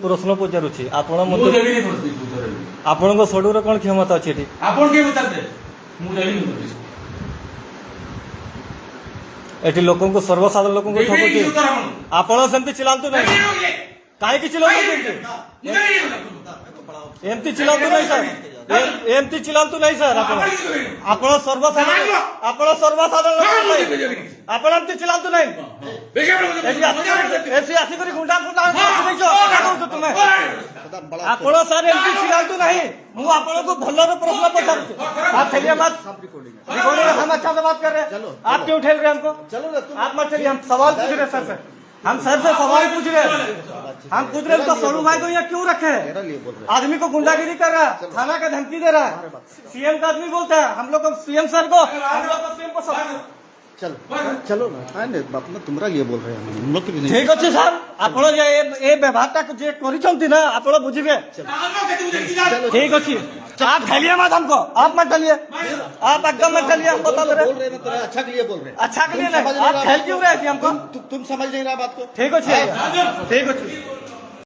प्रश्न पचारुछि आपण आपणको सडूर कौन क्षमता अछि एठी आपण के बताते मु देबी नहीं एठी लोकन को सर्वसाधारण लोकन को ठकुछि आपण सेमति चिलांतु नै काहे कि चिलांतु एमती चिलांतु नै सर एमती चिलांतु नै सर आपण सर्वसाधारण आपण एमती चिलांतु नै एसी आसी करी गुंडा गुंडा देखो तुमे आपण सर एमती चिलांतु नहीं मु आपण को भल्लो प्रश्न पचार आप चलिए मत रिकॉर्डिंग हम अच्छा से बात कर रहे हैं आप क्यों उठेल रहे हमको चलो आप मत चलिए हम सवाल पूछ रहे सर से हम सर से सवाल पूछ रहे हम पूछ रहे तो सोनू भाई को यहाँ क्यों रखे आदमी को गुंडागिरी कर रहा है थाना का धमकी दे रहा है सीएम का आदमी बोलता है हम लोग को सीएम सर को हम लोग को सीएम को चलो ना तुम्हारा लिए बोल रहे हैं हम लोग की नहीं ठीक अच्छे सर आपण ए व्यवहारटा जे करिसंती ना आपण बुझिबे ठीक अच्छी आप खेलिए मत हमको आप मत खेलिए आप एकदम मत खेलिए हम बता रहे बोल रहे हैं अच्छा के लिए बोल रहे हैं अच्छा के लिए नहीं आप खेल क्यों रहे हैं हमको तुम समझ नहीं रहा बात को ठीक अच्छे ठीक अच्छे